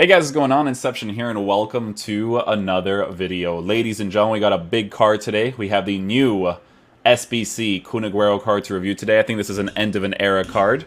Hey guys, what's going on? Inception here, and welcome to another video. Ladies and gentlemen, we got a big card today. We have the new SBC Kun Aguero card to review today. I think this is an end of an era card.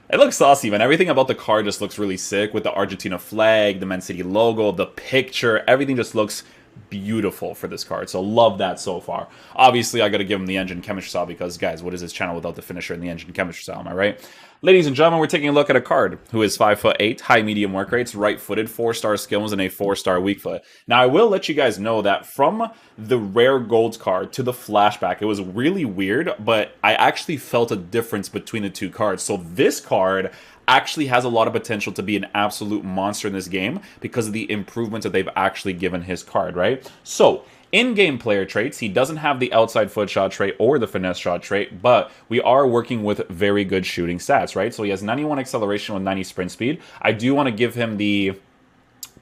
It looks saucy, man. Everything about the card just looks really sick with the Argentina flag, the Man City logo, the picture. Everything just looks beautiful for this card, so love that so far. Obviously, I gotta give him the engine chemistry style because, guys, what is this channel without the finisher and the engine chemistry style, am I right? Ladies and gentlemen, we're taking a look at a card who is 5'8", high medium work rates, right-footed, 4-star skills, and a 4-star weak foot. Now, I will let you guys know that from the rare gold card to the flashback, it was really weird, but I actually felt a difference between the two cards. So this card actually has a lot of potential to be an absolute monster in this game because of the improvements that they've actually given his card, right? So, in-game player traits, he doesn't have the outside foot shot trait or the finesse shot trait, but we are working with very good shooting stats, right? So he has 91 acceleration with 90 sprint speed. I do want to give him the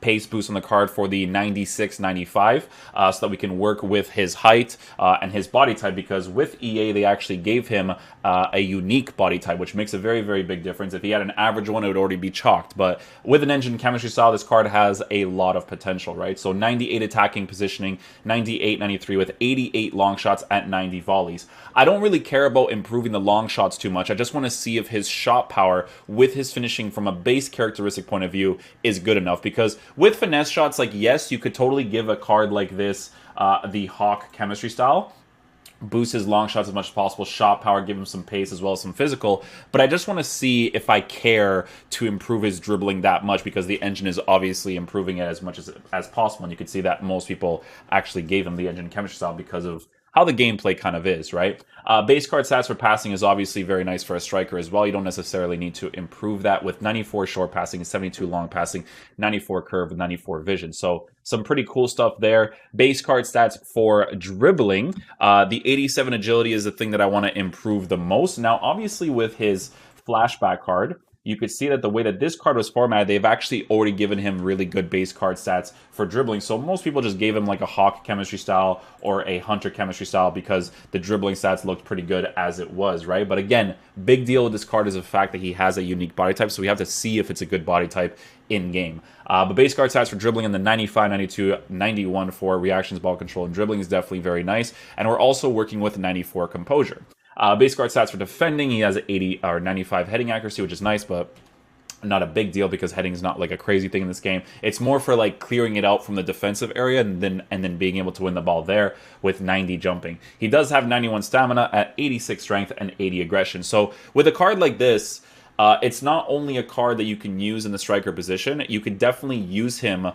pace boost on the card for the 96, 95, so that we can work with his height and his body type, because with EA they actually gave him a unique body type, which makes a very, very big difference. If he had an average one, it would already be chalked, but with an engine chemistry style, this card has a lot of potential, right? So 98 attacking positioning, 98, 93 with 88 long shots at 90 volleys. I don't really care about improving the long shots too much. I just want to see if his shot power with his finishing from a base characteristic point of view is good enough, because with finesse shots, like, yes, you could totally give a card like this the Hawk chemistry style, boost his long shots as much as possible, shot power, give him some pace as well as some physical, but I just want to see if I care to improve his dribbling that much, because the engine is obviously improving it as much as possible, and you can see that most people actually gave him the engine chemistry style because of how the gameplay kind of is, right? Base card stats for passing is obviously very nice for a striker as well. You don't necessarily need to improve that with 94 short passing, 72 long passing, 94 curve, and 94 vision. So some pretty cool stuff there. Base card stats for dribbling. The 87 agility is the thing that I want to improve the most. Now, obviously with his flashback card, you could see that the way that this card was formatted, they've actually already given him really good base card stats for dribbling. So most people just gave him like a Hawk chemistry style or a Hunter chemistry style because the dribbling stats looked pretty good as it was, right? But again, big deal with this card is the fact that he has a unique body type, so we have to see if it's a good body type in-game. But base card stats for dribbling in the 95, 92, 91 for reactions, ball control, and dribbling is definitely very nice. And we're also working with 94 composure. Base card stats for defending, he has 80 or 95 heading accuracy, which is nice, but not a big deal because heading is not like a crazy thing in this game. It's more for like clearing it out from the defensive area and then being able to win the ball there with 90 jumping. He does have 91 stamina at 86 strength and 80 aggression. So with a card like this, it's not only a card that you can use in the striker position, you could definitely use him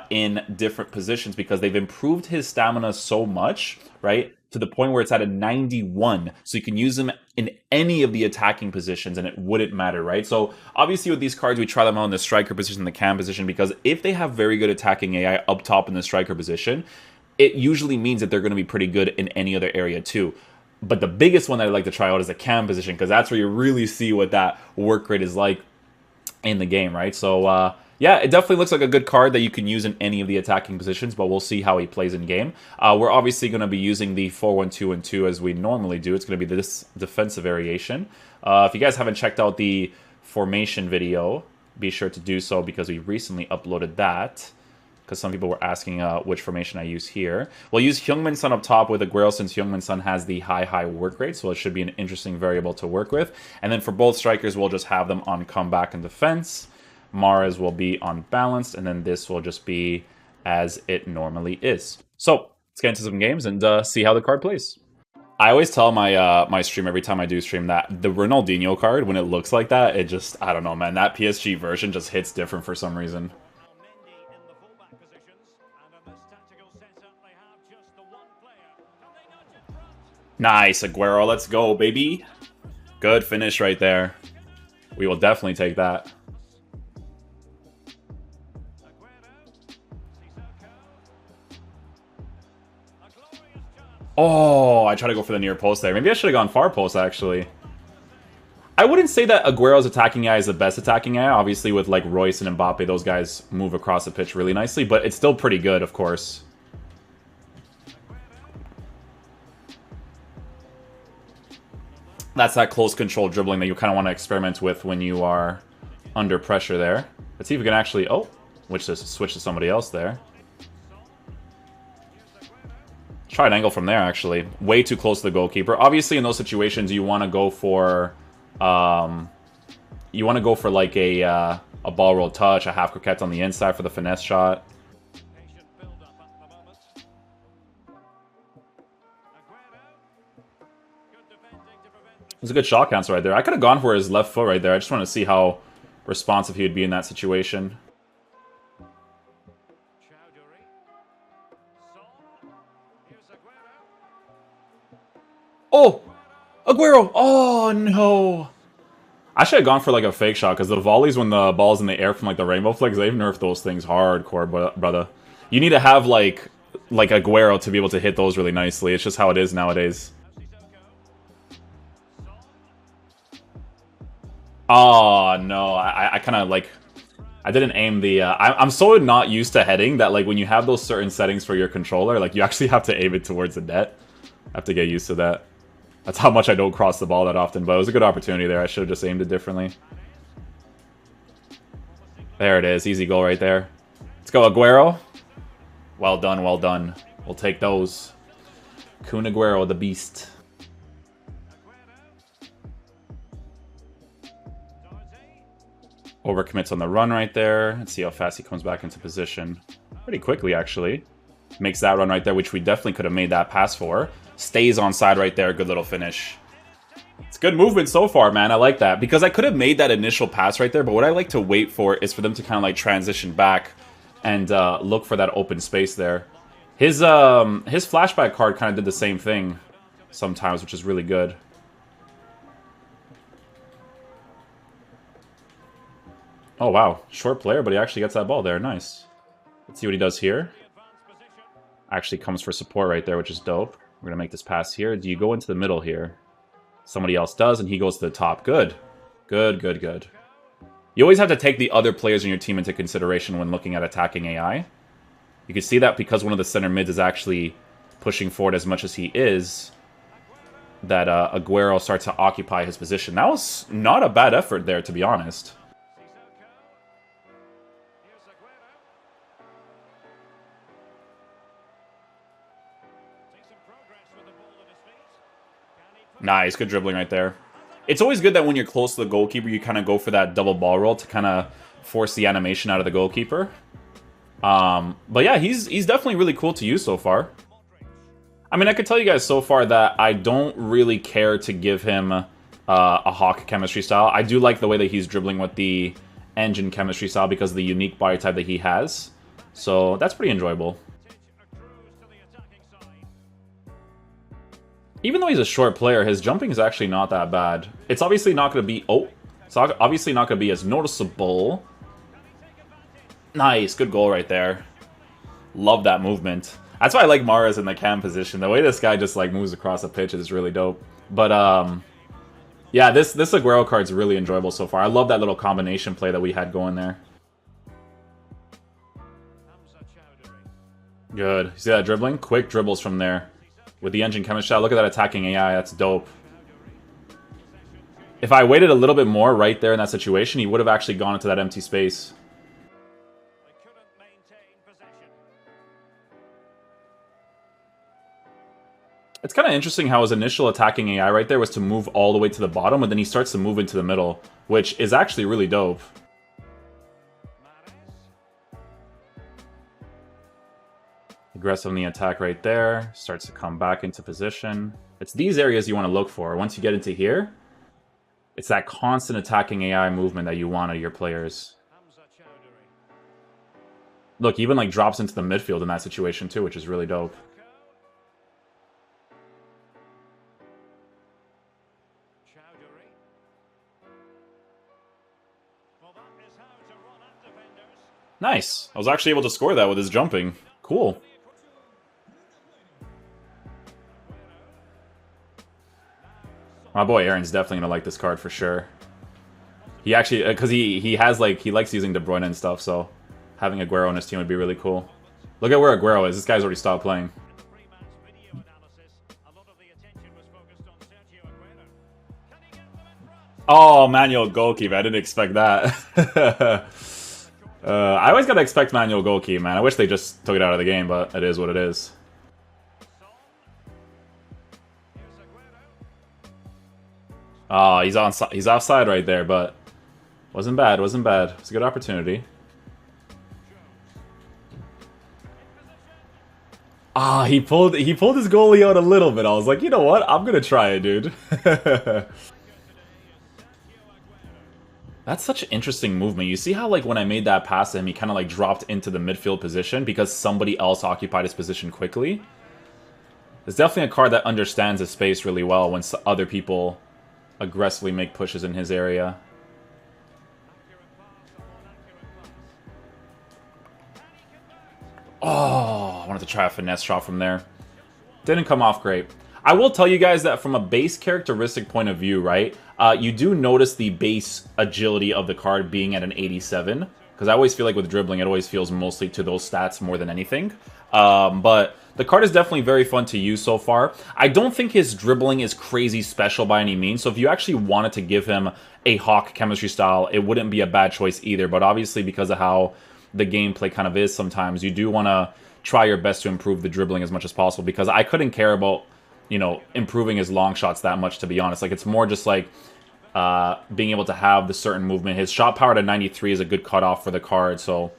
in different positions because they've improved his stamina so much, right? To the point where it's at a 91, so you can use them in any of the attacking positions and it wouldn't matter, right? So obviously with these cards, we try them out in the striker position, the cam position, because if they have very good attacking AI up top in the striker position, it usually means that they're going to be pretty good in any other area too. But the biggest one that I like to try out is the cam position, because that's where you really see what that work rate is like in the game, right? So yeah, it definitely looks like a good card that you can use in any of the attacking positions, but we'll see how he plays in game. We're obviously going to be using the 4-1-2-2 as we normally do. It's going to be this defensive variation. If you guys haven't checked out the formation video, be sure to do so because we recently uploaded that, because some people were asking which formation I use here. We'll use Heung-min Son up top with Aguero, since Heung-min Son has the high work rate, so it should be an interesting variable to work with. And then for both strikers, we'll just have them on comeback and defense. Mahrez will be on balanced, and then this will just be as it normally is. So let's get into some games and see how the card plays. I always tell my my stream every time I do stream that the Ronaldinho card, when it looks like that, it just, I don't know, man, that PSG version just hits different for some reason. Nice, Aguero, let's go, baby. Good finish right there. We will definitely take that. Oh, I tried to go for the near post there. Maybe I should have gone far post, actually. I wouldn't say that Aguero's attacking AI is the best attacking AI. Obviously, with like Royce and Mbappe, those guys move across the pitch really nicely, but it's still pretty good, of course. That's that close control dribbling that you kind of want to experiment with when you are under pressure there. Let's see if we can actually... Oh, Which to switch to somebody else there. Try an angle from there, actually. Way too close to the goalkeeper. Obviously, in those situations, you want to go for... like a ball roll touch, a half croquette on the inside for the finesse shot. It was a good shot cancel right there. I could have gone for his left foot right there. I just want to see how responsive he would be in that situation. Oh! Aguero! Oh, no! I should have gone for, like, a fake shot, because the volleys when the ball's in the air from, like, the rainbow flags, they've nerfed those things hardcore, brother. You need to have, like Aguero to be able to hit those really nicely. It's just how it is nowadays. Oh, no. I kind of, like... I didn't aim the... I'm so not used to heading that, like, when you have those certain settings for your controller, like, you actually have to aim it towards the net. I have to get used to that. That's how much I don't cross the ball that often, but it was a good opportunity there. I should have just aimed it differently. There it is. Easy goal right there. Let's go, Aguero. Well done, well done. We'll take those. Kun Aguero, the beast. Overcommits on the run right there. Let's see how fast he comes back into position. Pretty quickly, actually. Makes that run right there, which we definitely could have made that pass for. Stays onside right there. Good little finish. It's good movement so far, man. I like that. Because I could have made that initial pass right there, but what I like to wait for is for them to kind of like transition back and look for that open space there. His flashback card kind of did the same thing sometimes, which is really good. Oh, wow. Short player, but he actually gets that ball there. Nice. Let's see what he does here. Actually comes for support right there, which is dope. We're going to make this pass here. Do you go into the middle here? Somebody else does, and he goes to the top. Good. Good, good, good. You always have to take the other players in your team into consideration when looking at attacking AI. You can see that because one of the center mids is actually pushing forward as much as he is, that Aguero starts to occupy his position. That was not a bad effort there, to be honest. Nice, good dribbling right there. It's always good that when you're close to the goalkeeper, you kind of go for that double ball roll to kind of force the animation out of the goalkeeper. But yeah, he's definitely really cool to use so far. I mean, I could tell you guys so far that I don't really care to give him a Hawk chemistry style. I do like the way that he's dribbling with the engine chemistry style because of the unique body type that he has. So that's pretty enjoyable. Even though he's a short player, his jumping is actually not that bad. It's obviously not going to be... Oh! It's obviously not going to be as noticeable. Nice. Good goal right there. Love that movement. That's why I like Mahrez in the cam position. The way this guy just like moves across the pitch is really dope. But, yeah, this Aguero card's really enjoyable so far. I love that little combination play that we had going there. Good. You see that dribbling? Quick dribbles from there. With the engine chemistry, look at that attacking AI, that's dope. If I waited a little bit more right there in that situation, he would have actually gone into that empty space. It's kind of interesting how his initial attacking AI right there was to move all the way to the bottom, and then he starts to move into the middle, which is actually really dope. Aggressive on the attack right there. Starts to come back into position. It's these areas you want to look for. Once you get into here, it's that constant attacking AI movement that you want out of your players. Look, even like drops into the midfield in that situation too, which is really dope. Nice. I was actually able to score that with his jumping. Cool. My boy Aaron's definitely gonna like this card for sure. He actually, because he has like, he likes using De Bruyne and stuff, so having Aguero on his team would be really cool. Look at where Aguero is. This guy's already stopped playing. Oh, manual goalkeeper. I didn't expect that. I always gotta expect manual goalkeep, man. I wish they just took it out of the game, but it is what it is. Oh, he's offside right there, but wasn't bad, wasn't bad. It's a good opportunity. Ah, he pulled his goalie out a little bit. I was like, you know what? I'm gonna try it, dude. That's such an interesting movement. You see how, like, when I made that pass to him, he kind of, like, dropped into the midfield position because somebody else occupied his position quickly? It's definitely a card that understands his space really well when other people aggressively make pushes in his area. Oh, I wanted to try a finesse shot from there. Didn't come off great. I will tell you guys that from a base characteristic point of view, right, you do notice the base agility of the card being at an 87. Because I always feel like with dribbling, it always feels mostly to those stats more than anything. But the card is definitely very fun to use so far. I don't think his dribbling is crazy special by any means. So if you actually wanted to give him a Hawk chemistry style, it wouldn't be a bad choice either. But obviously, because of how the gameplay kind of is sometimes, you do want to try your best to improve the dribbling as much as possible. Because I couldn't care about, you know, improving his long shots that much, to be honest. Like, it's more just like being able to have the certain movement. His shot power to 93 is a good cutoff for the card, so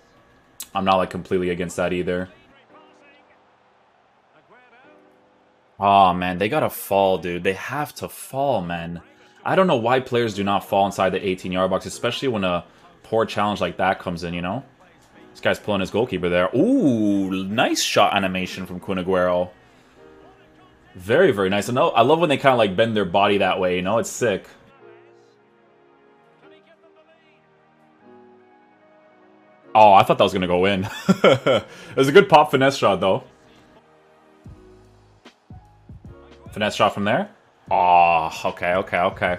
I'm not, like, completely against that either. Oh, man, they gotta fall, dude. They have to fall, man. I don't know why players do not fall inside the 18-yard box, especially when a poor challenge like that comes in, you know? This guy's pulling his goalkeeper there. Ooh, nice shot animation from Aguero. Very, very nice. And I love when they kind of, like, bend their body that way, you know? It's sick. Oh, I thought that was going to go in. It was a good pop finesse shot, though. Finesse shot from there. Oh, okay, okay, okay.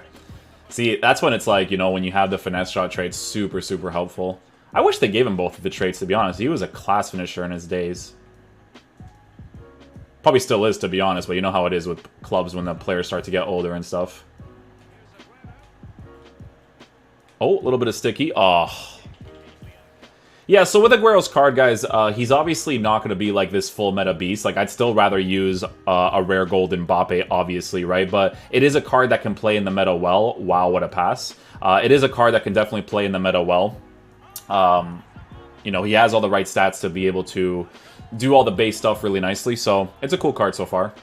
See, that's when it's like, you know, when you have the finesse shot trait, super, super helpful. I wish they gave him both of the traits, to be honest. He was a class finisher in his days. Probably still is, to be honest, but you know how it is with clubs when the players start to get older and stuff. Oh, a little bit of sticky. Oh. Yeah, so with Aguero's card, guys, he's obviously not going to be like this full meta beast. Like, I'd still rather use a rare gold Mbappe, obviously, right? But it is a card that can play in the meta well. Wow, what a pass. It is a card that can definitely play in the meta well. You know, he has all the right stats to be able to do all the base stuff really nicely. So, it's a cool card so far.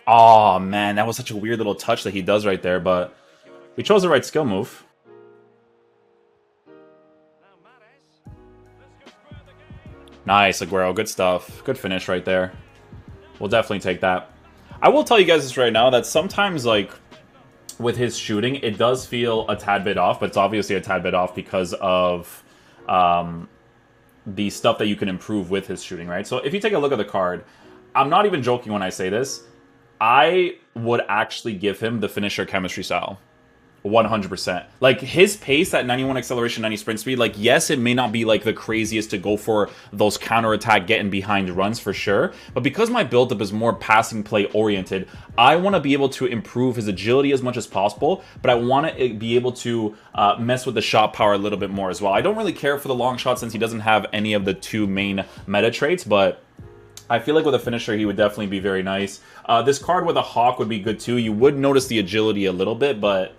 Oh, man, that was such a weird little touch that he does right there, but we chose the right skill move. Nice, Aguero. Good stuff. Good finish right there. We'll definitely take that. I will tell you guys this right now, that sometimes, like, with his shooting, it does feel a tad bit off, but it's obviously a tad bit off because of the stuff that you can improve with his shooting, right? So if you take a look at the card, I'm not even joking when I say this. I would actually give him the finisher chemistry style. 100%. Like, his pace at 91 acceleration, 90 sprint speed, like, yes, it may not be, like, the craziest to go for those counterattack getting behind runs for sure, but because my build-up is more passing play oriented, I want to be able to improve his agility as much as possible, but I want to be able to mess with the shot power a little bit more as well. I don't really care for the long shot since he doesn't have any of the two main meta traits, but I feel like with a finisher, he would definitely be very nice. This card with a Hawk would be good too. You would notice the agility a little bit, but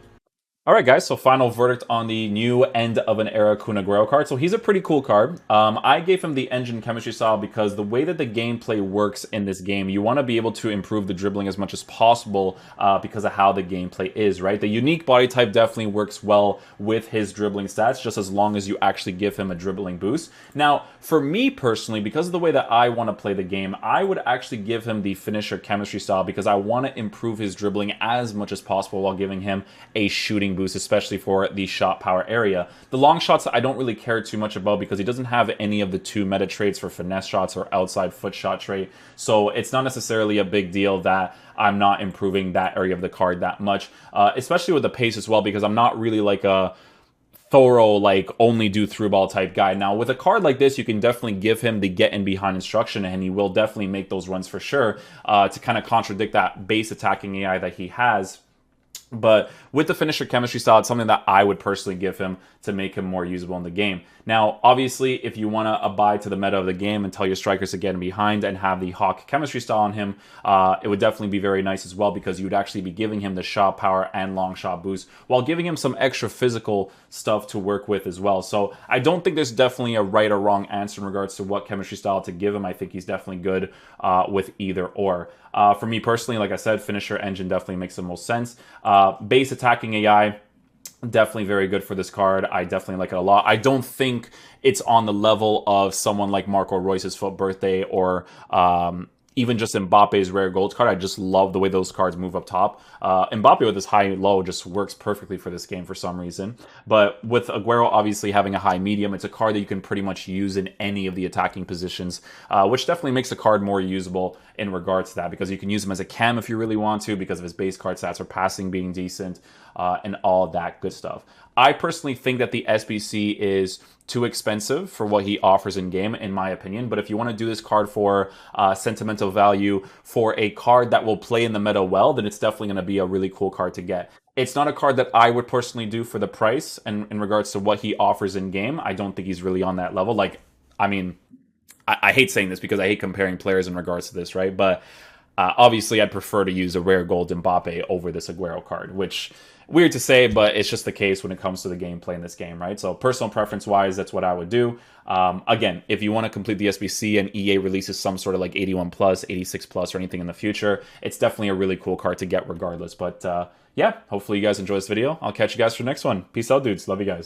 Alright guys, so final verdict on the new End of an Era Aguero card. So he's a pretty cool card. I gave him the engine chemistry style because the way that the gameplay works in this game, you want to be able to improve the dribbling as much as possible because of how the gameplay is, right? The unique body type definitely works well with his dribbling stats, just as long as you actually give him a dribbling boost. Now, for me personally, because of the way that I want to play the game, I would actually give him the finisher chemistry style because I want to improve his dribbling as much as possible while giving him a shooting boost, especially for the shot power area. The long shots I don't really care too much about because he doesn't have any of the two meta traits for finesse shots or outside foot shot trait, so it's not necessarily a big deal that I'm not improving that area of the card that much, especially with the pace as well, because I'm not really like a thorough, like only do through ball type guy. Now with a card like this, you can definitely give him the get in behind instruction, and he will definitely make those runs for sure, to kind of contradict that base attacking AI that he has. But with the finisher chemistry style, it's something that I would personally give him to make him more usable in the game. Now, obviously, if you want to abide to the meta of the game and tell your strikers to get in behind and have the Hawk chemistry style on him, it would definitely be very nice as well, because you would actually be giving him the shot power and long shot boost while giving him some extra physical stuff to work with as well. So I don't think there's definitely a right or wrong answer in regards to what chemistry style to give him. I think he's definitely good with either or. For me personally, like I said, finisher engine definitely makes the most sense. Base attacking AI, definitely very good for this card. I definitely like it a lot. I don't think it's on the level of someone like Marco Reus's Foot Birthday or even just Mbappe's rare gold card. I just love the way those cards move up top. Mbappe with his high-low just works perfectly for this game for some reason. But with Aguero obviously having a high-medium, it's a card that you can pretty much use in any of the attacking positions, which definitely makes the card more usable in regards to that, because you can use him as a cam if you really want to, because of his base card stats or passing being decent, and all that good stuff. I personally think that the SBC is too expensive for what he offers in game, in my opinion. But if you want to do this card for sentimental value, for a card that will play in the meta well, then it's definitely going to be a really cool card to get. It's not a card that I would personally do for the price, and in regards to what he offers in game, I don't think he's really on that level. Like, I mean, I hate saying this because I hate comparing players in regards to this, right? But obviously, I'd prefer to use a rare gold Mbappe over this Aguero card, which, weird to say, but it's just the case when it comes to the gameplay in this game, right? So personal preference-wise, that's what I would do. Again, if you want to complete the SBC and EA releases some sort of like 81 plus, 86 plus, or anything in the future, it's definitely a really cool card to get regardless. But yeah, hopefully you guys enjoy this video. I'll catch you guys for the next one. Peace out, dudes. Love you guys.